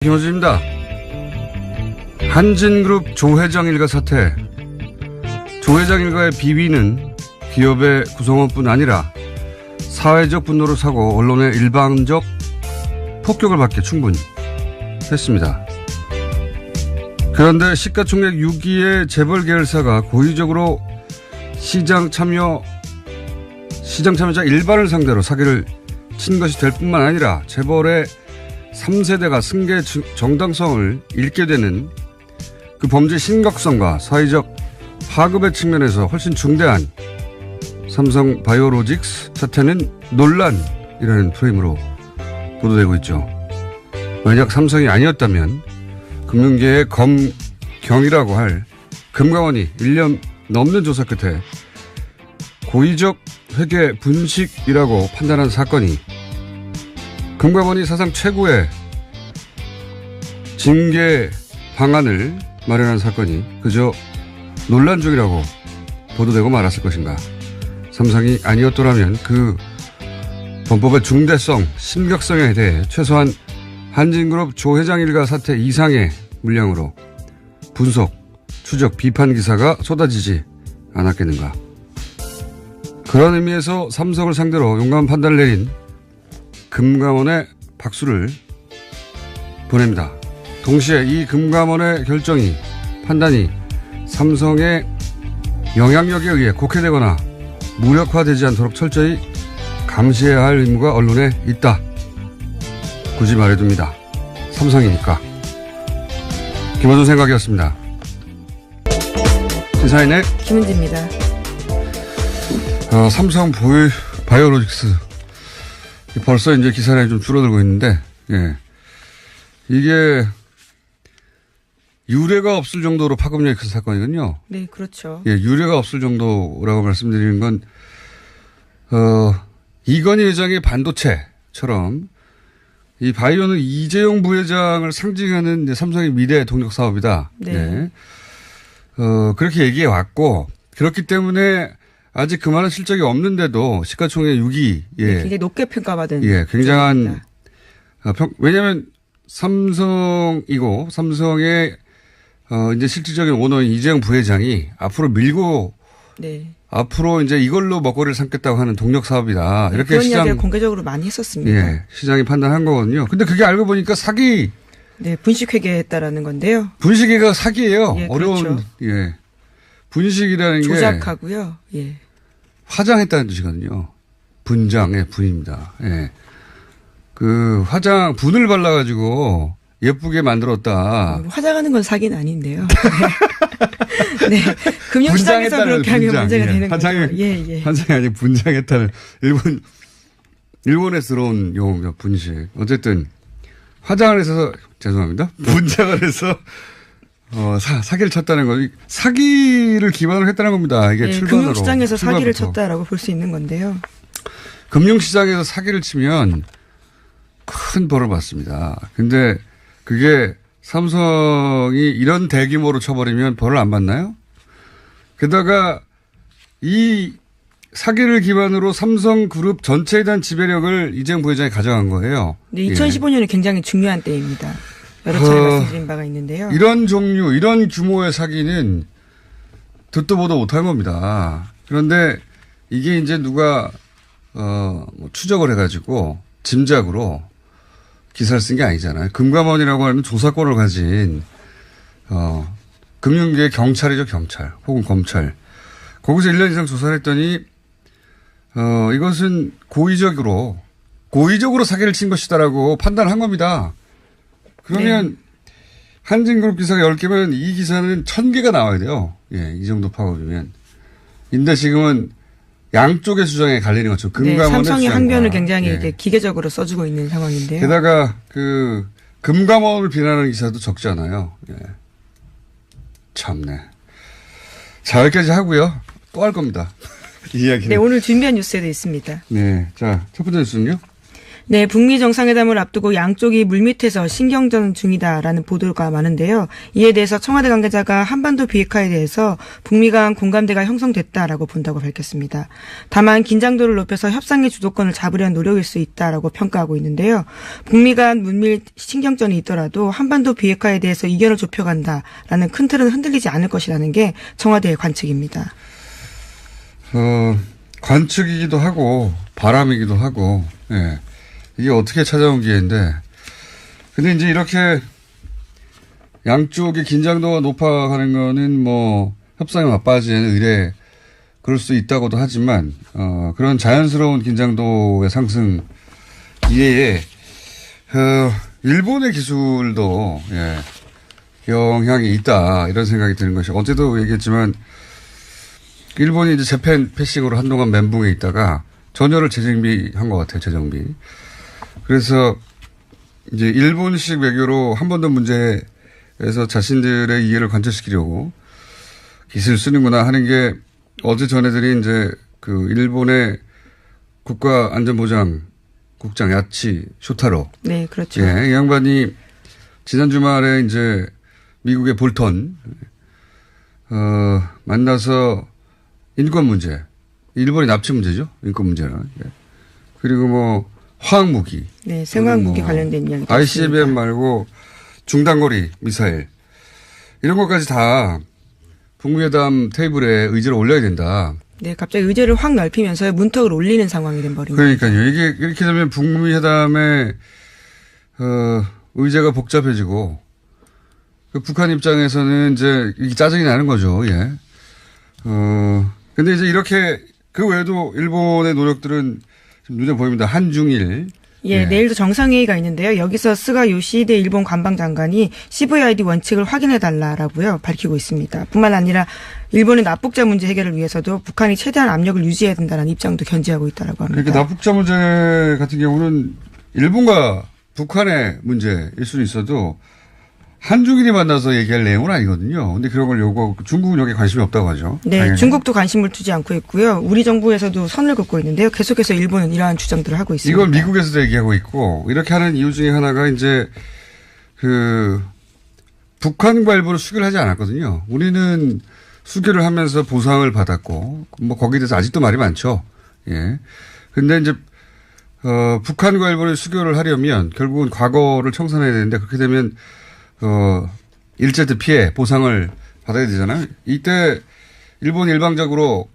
김호준입니다. 한진그룹 조 회장 일가 사태. 조 회장 일가의 비위는 기업의 구성원뿐 아니라 사회적 분노를 사고 언론의 일방적 폭격을 받기에 충분히 했습니다. 그런데 시가총액 6위의 재벌 계열사가 고의적으로 시장 참여자 일반을 상대로 사기를 친 것이 될 뿐만 아니라 재벌의 3세대가 승계 정당성을 잃게 되는 그 범죄 심각성과 사회적 파급의 측면에서 훨씬 중대한 삼성 바이오로직스 사태는 논란이라는 프레임으로 보도되고 있죠. 만약 삼성이 아니었다면 금융계의 검경이라고 할 금감원이 1년 넘는 조사 끝에 고의적 회계 분식이라고 판단한 사건이 금감원이 사상 최고의 징계 방안을 마련한 사건이 그저 논란 중이라고 보도되고 말았을 것인가. 삼성이 아니었더라면 그 범법의 중대성, 심각성에 대해 최소한 한진그룹 조 회장 일가 사태 이상의 물량으로 분석, 추적, 비판 기사가 쏟아지지 않았겠는가. 그런 의미에서 삼성을 상대로 용감한 판단을 내린 금감원의 박수를 보냅니다. 동시에 이 금감원의 결정이, 판단이 삼성의 영향력에 의해 곡해되거나 무력화되지 않도록 철저히 감시해야 할 의무가 언론에 있다. 굳이 말해둡니다. 삼성이니까. 김호준 생각이었습니다. 시사인의 김은지입니다. 삼성 바이오로직스. 벌써 이제 기사량이 좀 줄어들고 있는데, 예. 이게 유례가 없을 정도로 파급력이 큰 사건이거든요. 네, 그렇죠. 예, 유례가 없을 정도라고 말씀드리는 건, 이건희 회장의 반도체처럼 이 바이오는 이재용 부회장을 상징하는 이제 삼성의 미래 동력 사업이다. 네. 네. 그렇게 얘기해 왔고, 그렇기 때문에 아직 그만한 실적이 없는데도 시가총액 6위. 예. 네, 굉장히 높게 평가받은. 예, 굉장한, 왜냐면 삼성이고, 삼성의, 이제 실질적인 오너인 이재용 부회장이 앞으로 밀고, 네. 앞으로 이제 이걸로 먹거리를 삼겠다고 하는 동력 사업이다. 네, 이렇게 그런 시장. 이야기를 공개적으로 많이 했었습니다. 예, 시장이 판단한 거거든요. 근데 그게 알고 보니까 사기. 네, 분식회계했다라는 건데요. 분식회가 사기예요. 예, 어려운, 그렇죠. 예. 분식이라는 게. 조작하고요. 예. 화장했다는 뜻이거든요. 분장의 분입니다. 예. 그 분을 발라가지고 예쁘게 만들었다. 화장하는 건 사기는 아닌데요. 네. 금융시장에서 그렇게 하면 분장. 문제가 예. 되는 화장이, 거죠. 예, 예. 화장이 아니고 분장했다는 일본에서 들어온 용어입니다. 분식. 어쨌든 화장을 해서 죄송합니다. 분장을 해서 사기를 쳤다는 거, 사기를 기반으로 했다는 겁니다. 이게 예, 출발으로. 금융시장에서 사기를 출발부터. 쳤다라고 볼 수 있는 건데요. 금융시장에서 사기를 치면 큰 벌을 받습니다. 근데 그게 삼성이 이런 대규모로 쳐버리면 벌을 안 받나요? 게다가 이 사기를 기반으로 삼성그룹 전체에 대한 지배력을 이재용 부회장이 가져간 거예요. 네, 2015년이 굉장히 중요한 때입니다. 여러 차례 말씀드린 바가 있는데요. 이런 종류, 이런 규모의 사기는 듣도 보도 못한 겁니다. 그런데 이게 이제 누가 추적을 해가지고 짐작으로 기사를 쓴 게 아니잖아요. 금감원이라고 하는 조사권을 가진 금융계 경찰이죠, 경찰 혹은 검찰. 거기서 1년 이상 조사를 했더니 이것은 고의적으로 사기를 친 것이다라고 판단한 겁니다. 그러면 네. 한진그룹 기사가 10개면 이 기사는 1000개가 나와야 돼요. 예, 이 정도 파고들면. 근데 지금은 양쪽의 주장에 갈리는 거죠. 금감원의 네, 삼성이 주장과. 항변을 굉장히 예. 이제 기계적으로 써주고 있는 상황인데요. 게다가 금감원을 비난하는 기사도 적지 않아요. 예. 참네. 자, 여기까지 하고요. 또 할 겁니다. 이 이야기는. 네, 오늘 준비한 뉴스에도 있습니다. 네. 자, 첫 번째 뉴스는요? 네, 북미 정상회담을 앞두고 양쪽이 물밑에서 신경전 중이다라는 보도가 많은데요. 이에 대해서 청와대 관계자가 한반도 비핵화에 대해서 북미 간 공감대가 형성됐다라고 본다고 밝혔습니다. 다만 긴장도를 높여서 협상의 주도권을 잡으려는 노력일 수 있다라고 평가하고 있는데요. 북미 간 물밑 신경전이 있더라도 한반도 비핵화에 대해서 이견을 좁혀간다라는 큰 틀은 흔들리지 않을 것이라는 게 청와대의 관측입니다. 관측이기도 하고 바람이기도 하고, 예. 이게 어떻게 찾아온 기회인데, 근데 이제 이렇게 양쪽의 긴장도가 높아가는 거는 뭐 협상에 맞빠지는 의뢰 그럴 수 있다고도 하지만, 그런 자연스러운 긴장도의 상승 이외에, 일본의 기술도, 예, 영향이 있다, 이런 생각이 드는 것이, 어제도 얘기했지만, 일본이 이제 재팬 패싱으로 한동안 멘붕에 있다가 전열을 재정비한 것 같아요, 재정비. 그래서 이제 일본식 외교로 한반도 문제에서 자신들의 이해를 관철시키려고 기술을 쓰는구나 하는 게 어제 전해드린 이제 그 일본의 국가안전보장 국장 야치 쇼타로. 네, 그렇죠. 예, 이 양반이 지난 주말에 이제 미국의 볼턴, 만나서 인권 문제, 일본의 납치 문제죠. 인권 문제는. 예. 그리고 뭐 화학무기. 네, 생화학무기 관련된 이야기. ICBM 말고 중단거리 미사일. 이런 것까지 다 북미회담 테이블에 의제를 올려야 된다. 네, 갑자기 의제를 확 넓히면서 문턱을 올리는 상황이 된 버린 거죠. 그러니까요. 이게 이렇게 되면 북미회담의 의제가 복잡해지고 그 북한 입장에서는 이제 이게 짜증이 나는 거죠. 예. 근데 이제 이렇게 그 외에도 일본의 노력들은 좀 눈에 보입니다. 한중일. 예, 내일도 정상회의가 있는데요. 여기서 스가 요시히데 일본 관방장관이 CVID 원칙을 확인해달라라고요 밝히고 있습니다. 뿐만 아니라 일본의 납북자 문제 해결을 위해서도 북한이 최대한 압력을 유지해야 된다는 입장도 견지하고 있다라고 합니다. 그러니까 납북자 문제 같은 경우는 일본과 북한의 문제일 수는 있어도 한중일이 만나서 얘기할 내용은 아니거든요. 근데 그런 걸 요구하고 중국은 여기에 관심이 없다고 하죠. 네, 당연히. 중국도 관심을 두지 않고 있고요. 우리 정부에서도 선을 긋고 있는데요. 계속해서 일본은 이러한 주장들을 하고 있습니다. 이걸 미국에서도 얘기하고 있고 이렇게 하는 이유 중에 하나가 이제 그 북한과 일본을 수교를 하지 않았거든요. 우리는 수교를 하면서 보상을 받았고 뭐 거기에 대해서 아직도 말이 많죠. 예. 근데 이제 북한과 일본의 수교를 하려면 결국은 과거를 청산해야 되는데 그렇게 되면 일제때 피해 보상을 받아야 되잖아요. 이때 일본이 일방적으로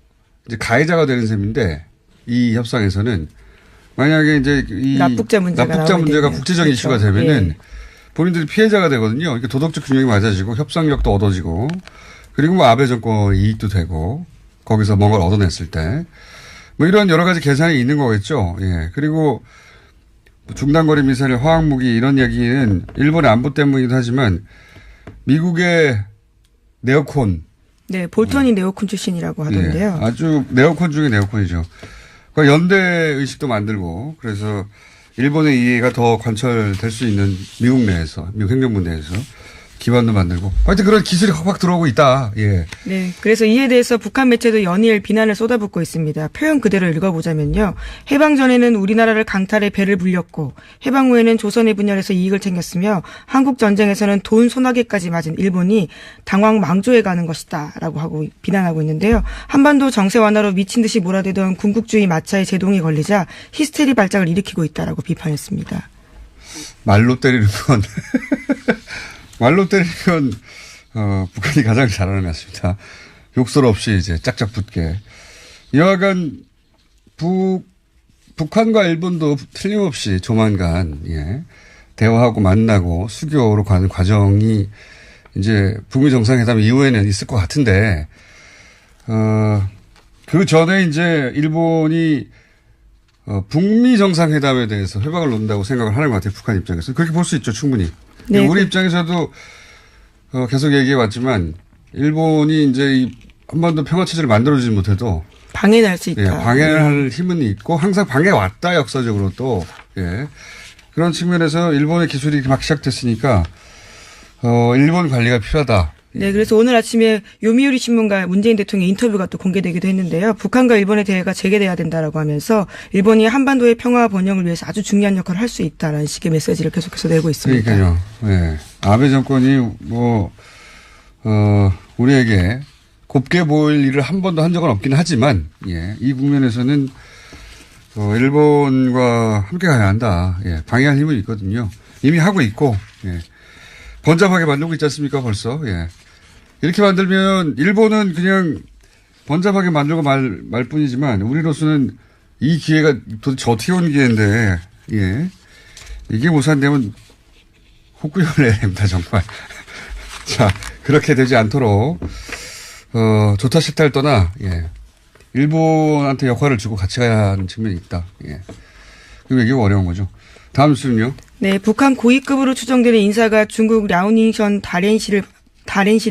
이제 가해자가 되는 셈인데 이 협상에서는 만약에 이제 이 납북자 문제가 국제적인 그렇죠. 이슈가 되면은 예. 본인들이 피해자가 되거든요. 그러니까 도덕적 균형이 맞아지고 협상력도 얻어지고 그리고 뭐 아베 정권 이익도 되고 거기서 뭔가를 얻어냈을 때 뭐 이런 여러 가지 계산이 있는 거겠죠. 예. 그리고 중단거리 미사일, 화학무기 이런 얘기는 일본의 안보 때문이기도 하지만 미국의 네오콘. 네, 볼턴이 네오콘 출신이라고 하던데요. 예, 아주 네오콘 중에 네오콘이죠. 그러니까 연대 의식도 만들고 그래서 일본의 이해가 더 관철될 수 있는 미국 내에서, 미국 행정부 내에서 기반도 만들고 하여튼 그런 기술이 확 들어오고 있다. 예. 네. 그래서 이에 대해서 북한 매체도 연일 비난을 쏟아붓고 있습니다. 표현 그대로 읽어보자면요. 해방 전에는 우리나라를 강탈해 배를 불렸고 해방 후에는 조선의 분열에서 이익을 챙겼으며 한국 전쟁에서는 돈 소나기까지 맞은 일본이 당황 망조해가는 것이다 라고 하고 비난하고 있는데요. 한반도 정세 완화로 미친 듯이 몰아대던 군국주의 마차에 제동이 걸리자 히스테리 발작을 일으키고 있다라고 비판했습니다. 말로 때리는 건 말로 때리는 건 북한이 가장 잘하는 것 같습니다. 욕설 없이 이제 짝짝 붙게. 여하간 북한과 일본도 틀림없이 조만간 대화하고 만나고 수교로 가는 과정이 이제 북미 정상회담 이후에는 있을 것 같은데 그 전에 이제 일본이 북미 정상회담에 대해서 회박을 놓는다고 생각을 하는 것 같아요. 북한 입장에서. 그렇게 볼 수 있죠. 충분히. 네, 우리 입장에서도 계속 얘기해 왔지만 일본이 이제 이 한반도 평화체제를 만들어주지 못해도 방해를 할 수 있다. 예, 방해를 할 힘은 있고 항상 방해 왔다 역사적으로 또 예. 그런 측면에서 일본의 기술이 막 시작됐으니까 일본 관리가 필요하다. 네, 그래서 오늘 아침에 요미우리 신문과 문재인 대통령 인터뷰가 또 공개되기도 했는데요. 북한과 일본의 대화가 재개돼야 된다라고 하면서 일본이 한반도의 평화 번영을 위해서 아주 중요한 역할을 할 수 있다라는 식의 메시지를 계속해서 내고 있습니다. 그러니까요. 네. 아베 정권이 우리에게 곱게 보일 일을 한 번도 한 적은 없긴 하지만, 예, 이 국면에서는 일본과 함께 가야 한다. 예, 방해할 힘은 있거든요. 이미 하고 있고, 예. 번잡하게 만들고 있지 않습니까, 벌써? 예. 이렇게 만들면, 일본은 그냥 번잡하게 만들고 말 뿐이지만, 우리로서는 이 기회가 도대체 어떻게 온 기회인데, 예. 이게 무산되면 혹구형을 내야 됩니다, 정말. 자, 그렇게 되지 않도록, 좋다 싫다를 떠나, 예. 일본한테 역할을 주고 같이 가야 하는 측면이 있다. 예. 그리고 이게 어려운 거죠. 다음 뉴스는요? 네, 북한 고위급으로 추정되는 인사가 중국 랴오닝션 다롄시를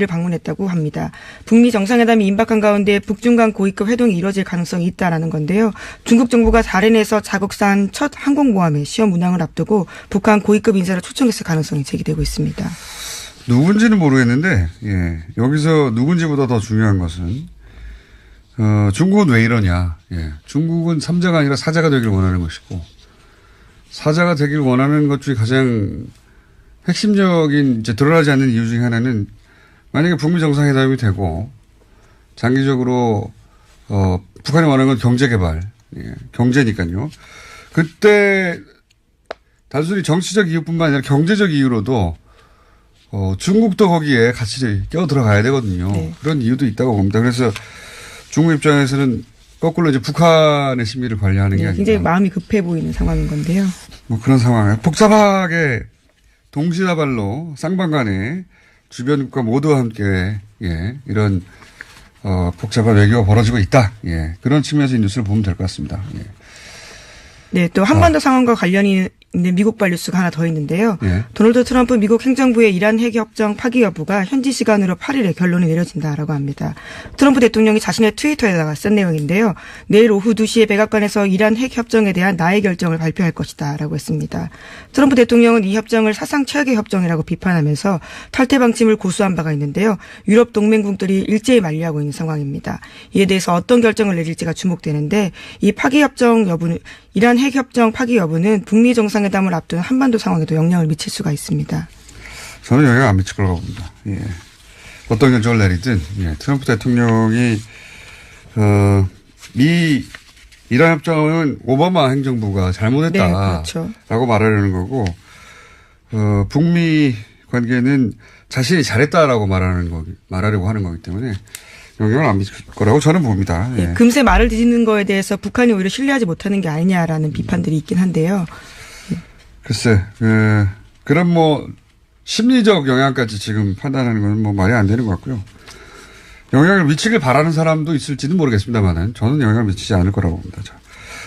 방문했다고 합니다. 북미 정상회담이 임박한 가운데 북중 간 고위급 회동이 이뤄질 가능성이 있다라는 건데요. 중국 정부가 다롄에서 자국산 첫 항공모함의 시험 운항을 앞두고 북한 고위급 인사를 초청했을 가능성이 제기되고 있습니다. 누군지는 모르겠는데, 예. 여기서 누군지보다 더 중요한 것은, 중국은 왜 이러냐. 예. 중국은 3자가 아니라 4자가 되길 원하는 것이고, 4자가 되길 원하는 것 중에 가장 핵심적인, 이제 드러나지 않는 이유 중에 하나는, 만약에 북미 정상회담이 되고, 장기적으로, 북한이 원하는 건 경제 개발, 예. 경제니까요. 그때, 단순히 정치적 이유뿐만 아니라 경제적 이유로도, 중국도 거기에 같이 껴 들어가야 되거든요. 네. 그런 이유도 있다고 봅니다. 그래서 중국 입장에서는 거꾸로 이제 북한의 심리를 관리하는 게 아니라. 굉장히 마음이 급해 보이는 상황인 건데요. 뭐 그런 상황에 복잡하게 동시다발로 쌍방간에 주변 국가 모두와 함께, 예, 이런, 복잡한 외교가 벌어지고 있다. 예. 그런 측면에서 이 뉴스를 보면 될 것 같습니다. 예. 네, 또 한반도 상황과 관련이 있는 미국발 뉴스가 하나 더 있는데요. 네. 도널드 트럼프 미국 행정부의 이란 핵협정 파기 여부가 현지 시간으로 8일에 결론이 내려진다라고 합니다. 트럼프 대통령이 자신의 트위터에다가 쓴 내용인데요. 내일 오후 2시에 백악관에서 이란 핵협정에 대한 나의 결정을 발표할 것이다라고 했습니다. 트럼프 대통령은 이 협정을 사상 최악의 협정이라고 비판하면서 탈퇴 방침을 고수한 바가 있는데요. 유럽 동맹국들이 일제히 만류하고 있는 상황입니다. 이에 대해서 어떤 결정을 내릴지가 주목되는데 이 파기 협정 여부는 이란 핵협정 파기 여부는 북미 정상회담을 앞둔 한반도 상황에도 영향을 미칠 수가 있습니다. 저는 영향 안 미칠 거라고 봅니다. 예. 어떤 결정을 내리든, 예. 트럼프 대통령이, 이란 협정은 오바마 행정부가 잘못했다. 네, 그렇죠. 라고 말하려는 거고, 북미 관계는 자신이 잘했다라고 말하려고 하는 거기 때문에 영향을 안 미칠 거라고 저는 봅니다. 예. 네, 금세 말을 뒤집는 거에 대해서 북한이 오히려 신뢰하지 못하는 게 아니냐라는 비판들이 있긴 한데요. 글쎄, 그런 뭐 심리적 영향까지 지금 판단하는 건 뭐 말이 안 되는 것 같고요. 영향을 미치길 바라는 사람도 있을지는 모르겠습니다만은 저는 영향을 미치지 않을 거라고 봅니다. 자,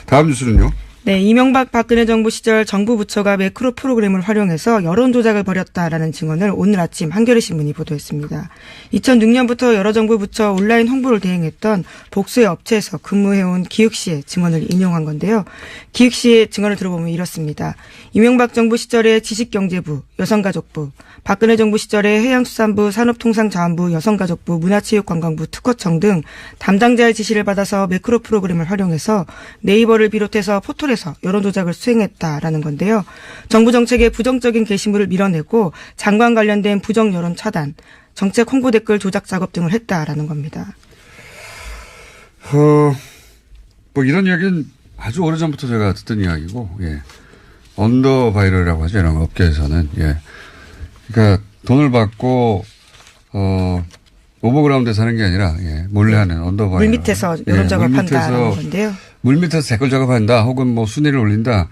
다음 뉴스는요. 네, 이명박 박근혜 정부 시절 정부 부처가 매크로 프로그램을 활용해서 여론 조작을 벌였다라는 증언을 오늘 아침 한겨레 신문이 보도했습니다. 2006년부터 여러 정부 부처 온라인 홍보를 대행했던 복수의 업체에서 근무해온 기욱 씨의 증언을 인용한 건데요. 기욱 씨의 증언을 들어보면 이렇습니다. 이명박 정부 시절에 지식경제부, 여성가족부, 박근혜 정부 시절에 해양수산부, 산업통상자원부, 여성가족부, 문화체육관광부, 특허청 등 담당자의 지시를 받아서 매크로 프로그램을 활용해서 네이버를 비롯해서 포털에서 여론조작을 수행했다라는 건데요. 정부 정책의 부정적인 게시물을 밀어내고 장관 관련된 부정 여론 차단, 정책 홍보 댓글 조작 작업 등을 했다라는 겁니다. 뭐 이런 이야기는 아주 오래전부터 제가 듣던 이야기고, 예. 언더 바이럴이라고 하죠. 이런 업계에서는. 예. 그러니까 돈을 받고, 오버그라운드에서 하는 게 아니라, 예. 몰래 하는 언더 바이럴. 물밑에서 여론 작업한다는 건데요. 물밑에서 댓글 작업한다 혹은 뭐 순위를 올린다.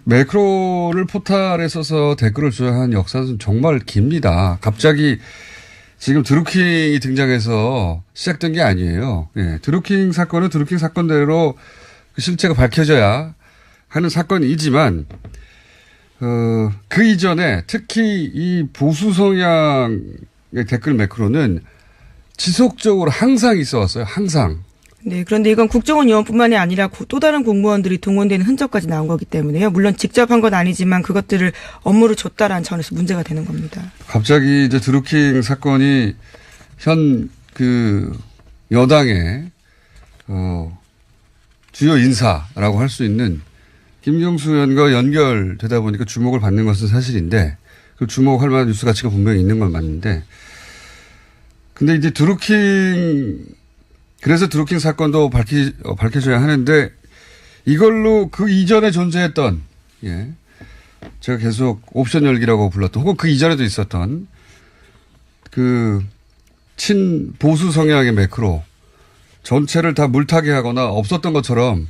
매크로를 포탈에 써서 댓글을 조작한 역사는 정말 깁니다. 갑자기 지금 드루킹이 등장해서 시작된 게 아니에요. 예. 드루킹 사건은 드루킹 사건대로 그 실체가 밝혀져야 하는 사건이지만, 그 이전에 특히 이 보수 성향의 댓글 매크로는 지속적으로 항상 있어 왔어요. 항상. 네, 그런데 이건 국정원 요원뿐만이 아니라 또 다른 공무원들이 동원되는 흔적까지 나온 거기 때문에요. 물론 직접 한 건 아니지만 그것들을 업무를 줬다라는 차원에서 문제가 되는 겁니다. 갑자기 이제 드루킹 사건이 현 여당의 주요 인사라고 할 수 있는 김경수 의원과 연결되다 보니까 주목을 받는 것은 사실인데 그 주목할 만한 뉴스 가치가 분명히 있는 건 맞는데 근데 이제 그래서 드루킹 사건도 밝혀져야 하는데 이걸로 그 이전에 존재했던 제가 계속 옵션 열기라고 불렀던 혹은 그 이전에도 있었던 그 친보수 성향의 매크로 전체를 다 물타기 하거나 없었던 것처럼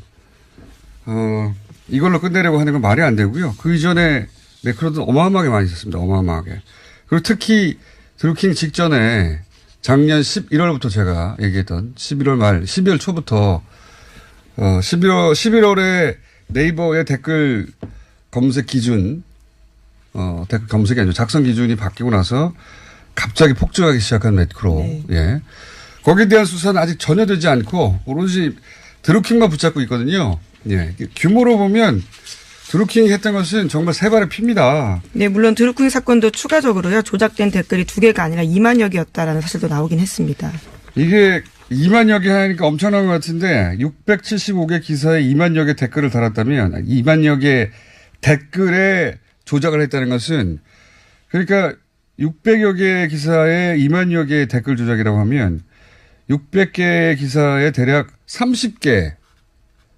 이걸로 끝내려고 하는 건 말이 안 되고요. 그 이전에 매크로도 어마어마하게 많이 있었습니다. 어마어마하게. 그리고 특히 드루킹 직전에 작년 11월부터 제가 얘기했던 11월 말, 12월 초부터 11월에 네이버의 댓글 검색 기준 댓글 검색이 아니죠. 작성 기준이 바뀌고 나서 갑자기 폭증하기 시작한 매크로. 네. 예. 거기에 대한 수사는 아직 전혀 되지 않고 오로지 드루킹만 붙잡고 있거든요. 예. 규모로 보면 드루킹이 했던 것은 정말 세 발의 피입니다. 네, 물론 드루킹 사건도 추가적으로요. 조작된 댓글이 2개가 아니라 2만여 개였다라는 사실도 나오긴 했습니다. 이게 2만여 개 하니까 엄청난 것 같은데 675개 기사에 2만여 개 댓글을 달았다면 2만여 개 댓글에 조작을 했다는 것은 그러니까 600여 개 기사에 2만여 개의 댓글 조작이라고 하면 600개 기사에 대략 30개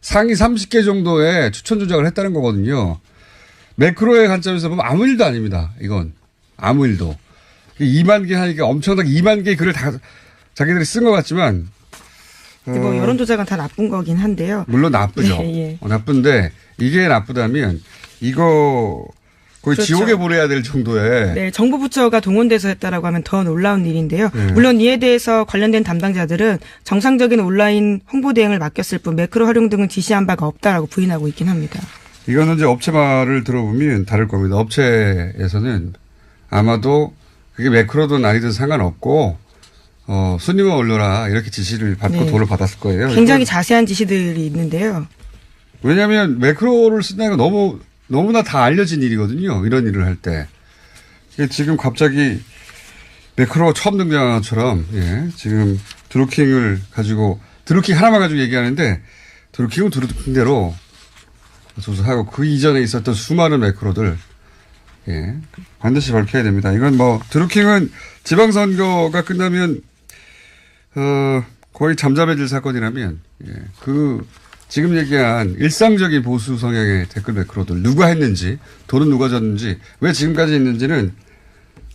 상위 30개 정도의 추천 조작을 했다는 거거든요. 매크로의 관점에서 보면 아무 일도 아닙니다. 이건 아무 일도. 2만 개 하니까 엄청나게 2만 개의 글을 다 자기들이 쓴 것 같지만 뭐 여론 조작은 다 나쁜 거긴 한데요. 물론 나쁘죠. 네, 예. 나쁜데 이게 나쁘다면 이거 거의 그렇죠. 지옥에 보내야 될 정도의 네, 정부 부처가 동원돼서 했다라고 하면 더 놀라운 일인데요. 네. 물론 이에 대해서 관련된 담당자들은 정상적인 온라인 홍보 대행을 맡겼을 뿐 매크로 활용 등은 지시한 바가 없다라고 부인하고 있긴 합니다. 이거는 이제 업체 말을 들어보면 다를 겁니다. 업체에서는 아마도 그게 매크로든 아니든 상관없고 손님만 올려라 이렇게 지시를 받고 네. 돈을 받았을 거예요. 굉장히 자세한 지시들이 있는데요. 왜냐하면 매크로를 쓴다는 건 너무나 다 알려진 일이거든요. 이런 일을 할 때. 지금 갑자기 매크로가 처음 등장한 것처럼 지금 드루킹을 가지고 드루킹 하나만 가지고 얘기하는데 드루킹은 드루킹대로 조사하고 그 이전에 있었던 수많은 매크로들 반드시 밝혀야 됩니다. 이건 뭐 드루킹은 지방선거가 끝나면 거의 잠잠해질 사건이라면 지금 얘기한 일상적인 보수 성향의 댓글 매크로들 누가 했는지 돈은 누가 줬는지 왜 지금까지 있는지는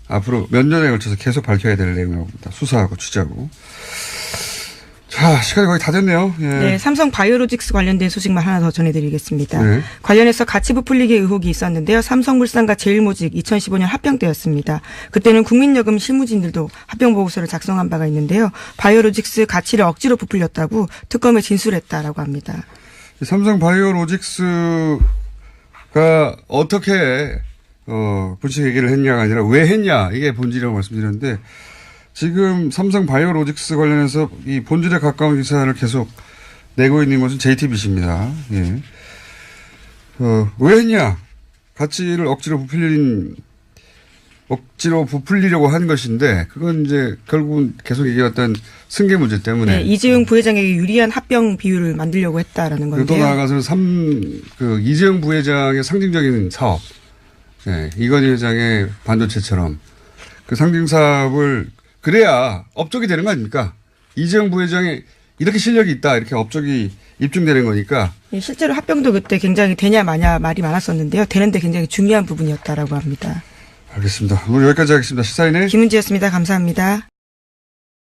앞으로 몇 년에 걸쳐서 계속 밝혀야 될 내용이라고 봅니다. 수사하고 취재하고. 자, 시간이 거의 다 됐네요. 예. 네, 삼성 바이오로직스 관련된 소식만 하나 더 전해드리겠습니다. 네. 관련해서 가치 부풀리기 의혹이 있었는데요. 삼성물산과 제일모직 2015년 합병 때였습니다. 그때는 국민연금 실무진들도 합병 보고서를 작성한 바가 있는데요. 바이오로직스 가치를 억지로 부풀렸다고 특검에 진술했다라고 합니다. 삼성 바이오로직스가 어떻게 분식 얘기를 했냐가 아니라 왜 했냐 이게 본질이라고 말씀드렸는데 지금 삼성 바이오로직스 관련해서 이 본질에 가까운 기사를 계속 내고 있는 것은 JTBC입니다. 예. 왜 했냐? 가치를 억지로 부풀리려고 한 것인데 그건 이제 결국은 계속 얘기했던 승계 문제 때문에. 네, 이재용 부회장에게 유리한 합병 비율을 만들려고 했다라는 건데요. 또 나아가서는 이재용 부회장의 상징적인 사업, 이건희 회장의 반도체처럼 그 상징 사업을 그래야 업적이 되는 거 아닙니까? 이재용 부회장이 이렇게 실력이 있다 이렇게 업적이 입증되는 거니까. 실제로 합병도 그때 굉장히 되냐 마냐 말이 많았었는데요. 되는데 굉장히 중요한 부분이었다라고 합니다. 알겠습니다. 오늘 여기까지 하겠습니다. 시사인의 김은지였습니다. 감사합니다.